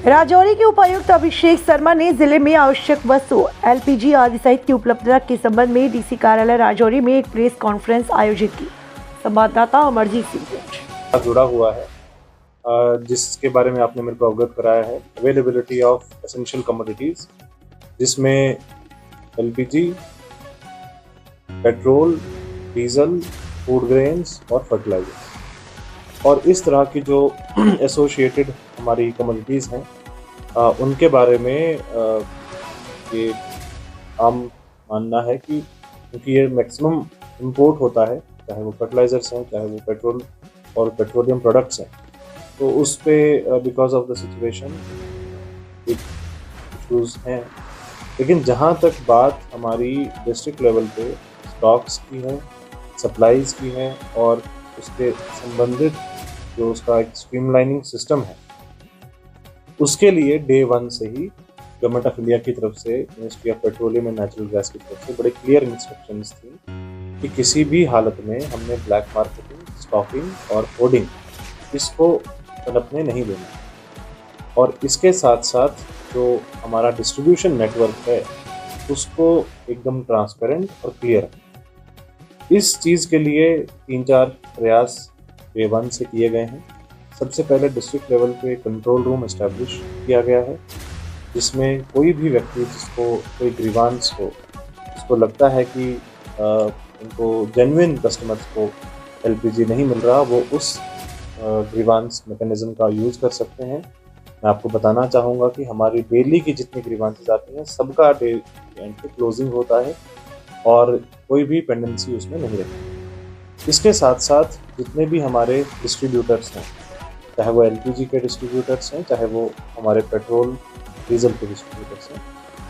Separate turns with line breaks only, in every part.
राजौरी के उपायुक्त अभिषेक शर्मा ने जिले में आवश्यक वस्तु एलपीजी आदि सहित की उपलब्धता के संबंध में डीसी कार्यालय राजौरी में एक प्रेस कॉन्फ्रेंस आयोजित की। संवाददाता अमरजीत सिंह
जुड़ा हुआ है जिसके बारे में आपने मेरे को अवगत कराया है। अवेलेबिलिटी ऑफ एसेंशियल कमोडिटीज जिसमें LPG, petrol, diesel, food grains और फर्टिलाइजर और इस तरह की जो एसोसिएटेड हमारी कमोडिटीज़ हैं उनके बारे में ये आम मानना है कि क्योंकि ये मैक्सिमम इंपोर्ट होता है, चाहे वो फर्टिलाइजर्स हैं, चाहे वो पेट्रोल और पेट्रोलियम प्रोडक्ट्स हैं, तो उस पे because of the situation issues हैं। लेकिन जहाँ तक बात हमारी डिस्ट्रिक्ट लेवल पे स्टॉक्स की है, सप्लाईज़ की है और उसके संबंधित जो उसका एक स्ट्रीमलाइनिंग सिस्टम है, उसके लिए डे वन से ही गवर्नमेंट ऑफ इंडिया की तरफ से, ministry of petroleum and natural gas की तरफ से बड़े क्लियर इंस्ट्रक्शंस थी कि किसी भी हालत में हमने ब्लैक मार्केटिंग, स्टॉकिंग और होर्डिंग इसको पनपने नहीं देना और इसके साथ साथ जो हमारा डिस्ट्रीब्यूशन नेटवर्क है उसको एकदम ट्रांसपेरेंट और क्लियर। इस चीज़ के लिए 3-4 प्रयास डे वन से किए गए हैं। सबसे पहले डिस्ट्रिक्ट लेवल पे कंट्रोल रूम एस्टैब्लिश किया गया है जिसमें कोई भी व्यक्ति जिसको कोई ग्रीवांस हो, जिसको लगता है कि उनको जेन्युइन कस्टमर्स को एलपीजी नहीं मिल रहा, वो उस ग्रीवांस मैकेनिज्म का यूज़ कर सकते हैं। मैं आपको बताना चाहूँगा कि हमारी डेली की जितनी ग्रीवांसेस आती हैं सबका डे एंड पे क्लोजिंग होता है और कोई भी पेंडेंसी उसमें नहीं रहती। इसके साथ साथ जितने भी हमारे डिस्ट्रीब्यूटर्स हैं, चाहे वो एलपीजी के डिस्ट्रीब्यूटर्स हैं, चाहे वो हमारे पेट्रोल डीजल के डिस्ट्रीब्यूटर्स हैं,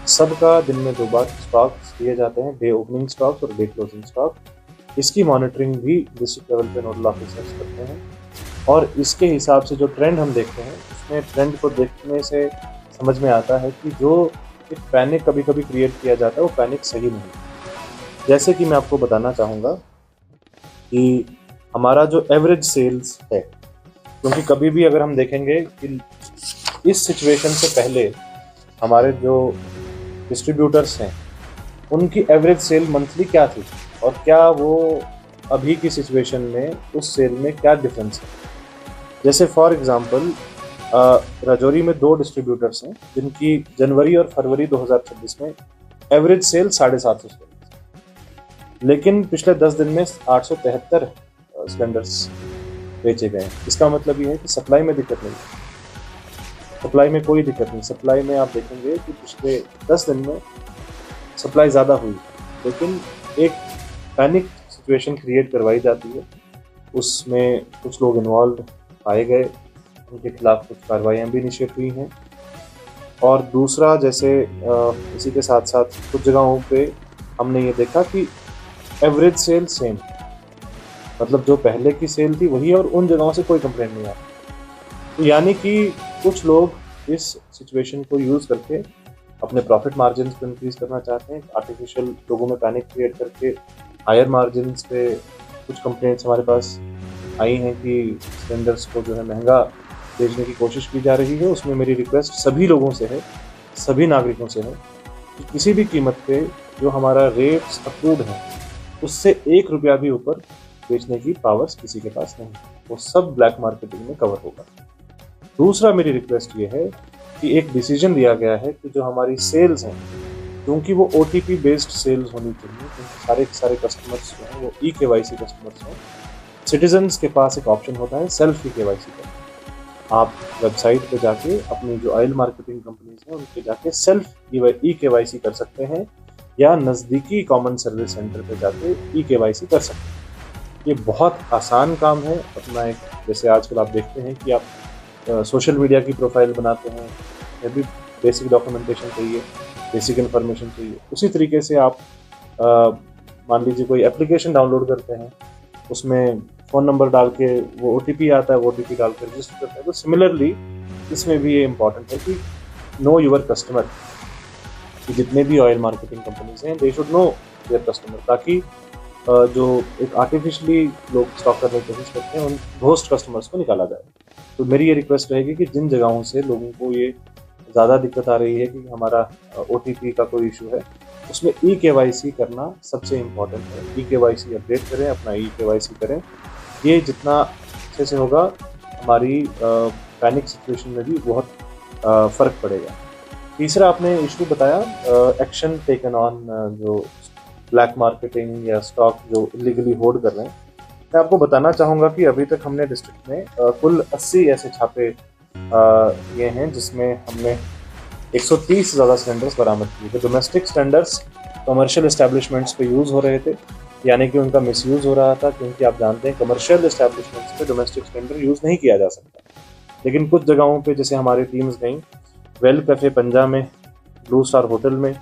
सबका दिन में 2 बार स्टॉक्स दिए जाते हैं, डे ओपनिंग स्टॉक और डे क्लोजिंग स्टॉक। इसकी मॉनिटरिंग भी डिस्ट्रिक्ट लेवल पे नोडल ऑफिसर्स करते हैं और इसके हिसाब से जो ट्रेंड हम देखते हैं उसमें ट्रेंड को देखने से समझ में आता है कि जो एक पैनिक कभी कभी क्रिएट किया जाता है वो पैनिक सही नहीं। जैसे कि मैं आपको बताना चाहूँगा कि हमारा जो एवरेज सेल्स है, क्योंकि कभी भी अगर हम देखेंगे कि इस सिचुएशन से पहले हमारे जो डिस्ट्रीब्यूटर्स हैं उनकी एवरेज सेल मंथली क्या थी और क्या वो अभी की सिचुएशन में उस सेल में क्या डिफरेंस है। जैसे फॉर एग्जांपल राजौरी में 2 डिस्ट्रीब्यूटर्स हैं जिनकी जनवरी और फरवरी 2026 में एवरेज सेल 750 सिलेंडर्स, लेकिन पिछले 10 दिन में 873 सिलेंडर्स बेचे गए। इसका मतलब ये है कि सप्लाई में दिक्कत नहीं, सप्लाई में कोई दिक्कत नहीं। सप्लाई में आप देखेंगे कि पिछले 10 दिन में सप्लाई ज़्यादा हुई, लेकिन एक पैनिक सिचुएशन क्रिएट करवाई जाती है, उसमें कुछ लोग इन्वॉल्व पाए गए, उनके खिलाफ कुछ कार्रवाइयाँ भी इनिशिएट हुई हैं। और दूसरा, जैसे इसी के साथ साथ कुछ जगहों पे हमने ये देखा कि एवरेज सेल सेम, मतलब जो पहले की सेल थी वही और उन जगहों से कोई कंप्लेंट नहीं आती। तो यानी कि कुछ लोग इस सिचुएशन को यूज़ करके अपने प्रॉफिट मार्जिन को इंक्रीज करना चाहते हैं, आर्टिफिशियल लोगों में पैनिक क्रिएट करके हायर मार्जिन पे कुछ कंप्लेंट्स हमारे पास आई हैं कि सिलेंडर्स को जो है महंगा बेचने की कोशिश की जा रही है। उसमें मेरी रिक्वेस्ट सभी लोगों से है, सभी नागरिकों से है कि किसी भी कीमत पे जो हमारा रेट्स अप्रूव्ड है उससे 1 रुपया भी ऊपर बेचने की पावर्स किसी के पास नहीं, वो सब ब्लैक मार्केटिंग में कवर होगा। दूसरा, मेरी रिक्वेस्ट ये है कि एक डिसीजन लिया गया है कि जो हमारी सेल्स हैं, क्योंकि वो OTP बेस्ड सेल्स होनी चाहिए, क्योंकि सारे कस्टमर्स जो हैं वो eKYC कस्टमर्स हैं। सिटीजन्स के पास एक ऑप्शन होता है सेल्फ eKYC का। आप वेबसाइट पे जाके अपनी जो ऑयल मार्केटिंग कंपनीज हैं उनके जाके सेल्फ eKYC कर सकते हैं या नज़दीकी कॉमन सर्विस सेंटर पे जाके eKYC कर सकते हैं। ये बहुत आसान काम है अपना। एक जैसे आजकल आप देखते हैं कि आप सोशल मीडिया की प्रोफाइल बनाते हैं, या भी बेसिक डॉक्यूमेंटेशन चाहिए, बेसिक इन्फॉर्मेशन चाहिए, उसी तरीके से आप मान लीजिए कोई एप्लीकेशन डाउनलोड करते हैं, उसमें फ़ोन नंबर डाल के वो OTP आता है, वो OTP डाल के रजिस्टर करते हैं। तो सिमिलरली इसमें भी ये इम्पॉर्टेंट है कि नो यूर कस्टमर, कि जितने भी ऑयल मार्केटिंग कंपनीज हैं they should know there customer, ताकि जो एक आर्टिफिशियली लोग स्टॉक करने की कोशिश करते हैं, उन घोस्ट कस्टमर्स को निकाला जाए। तो मेरी ये रिक्वेस्ट रहेगी कि जिन जगहों से लोगों को ये ज़्यादा दिक्कत आ रही है कि हमारा OTP का कोई इशू है, उसमें eKYC करना सबसे इम्पोर्टेंट है। eKYC अपडेट करें, अपना eKYC करें। ये जितना अच्छे से होगा, हमारी पैनिक सिचुएशन में भी बहुत फ़र्क पड़ेगा। तीसरा आपने इशू बताया एक्शन टेकन ऑन जो ब्लैक मार्केटिंग या स्टॉक जो इलीगली होल्ड कर रहे हैं। मैं आपको बताना चाहूँगा कि अभी तक हमने डिस्ट्रिक्ट में कुल 80 ऐसे छापे ये हैं, जिसमें हमने 130 से ज़्यादा सिलेंडर्स बरामद किए थे। डोमेस्टिक सिलेंडर्स कमर्शियल इस्टेब्लिशमेंट्स पे यूज़ हो रहे थे, यानी कि उनका मिसयूज़ हो रहा था, क्योंकि आप जानते हैं कमर्शियल इस्टेब्लिशमेंट्स पे डोमेस्टिक सिलेंडर यूज़ नहीं किया जा सकता। लेकिन कुछ जगहों पे जैसे हमारी टीम्स गई, वेल कैफ़े पंजा में, ब्लू स्टार होटल में,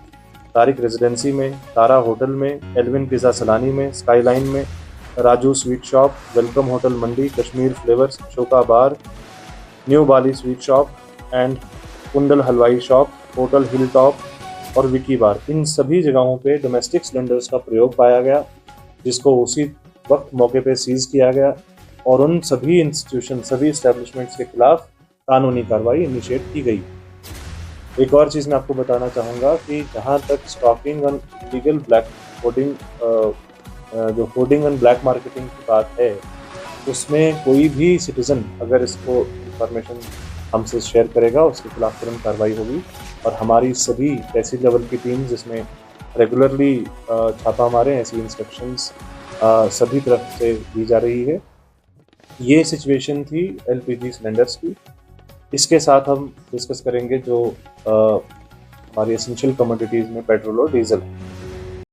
तारिक रेजिडेंसी में, तारा होटल में, एल्विन पिज़्ज़ा सलानी में, स्काईलाइन में, Raju sweet shop, welcome hotel Mandi, Kashmir flavours, शोका bar, new Bali sweet shop and Kundal Halwai shop, hotel hill top और विकी बार, इन सभी जगहों पे डोमेस्टिक सिलेंडर्स का प्रयोग पाया गया, जिसको उसी वक्त मौके पे सीज किया गया और उन सभी इंस्टीट्यूशन, सभी इस्टेब्लिशमेंट्स के खिलाफ कानूनी कार्रवाई इनिशिएट की गई। एक और चीज़ मैं आपको बताना चाहूँगा कि जहाँ तक स्टॉकिंग और लीगल ब्लैक होर्डिंग जो होर्डिंग एंड ब्लैक मार्केटिंग की बात है, उसमें कोई भी सिटीज़न अगर इसको इंफॉर्मेशन हमसे शेयर करेगा, उसके खिलाफ तुरंत कार्रवाई होगी। और हमारी सभी तहसील लेवल की टीम जिसमें रेगुलरली छापा मारें, ऐसी इंस्ट्रक्शंस सभी तरफ से दी जा रही है। ये सिचुएशन थी LPG सिलेंडर्स की। इसके साथ हम डिस्कस करेंगे जो हमारी एसेंशियल कमोडिटीज़ में पेट्रोल और डीजल है।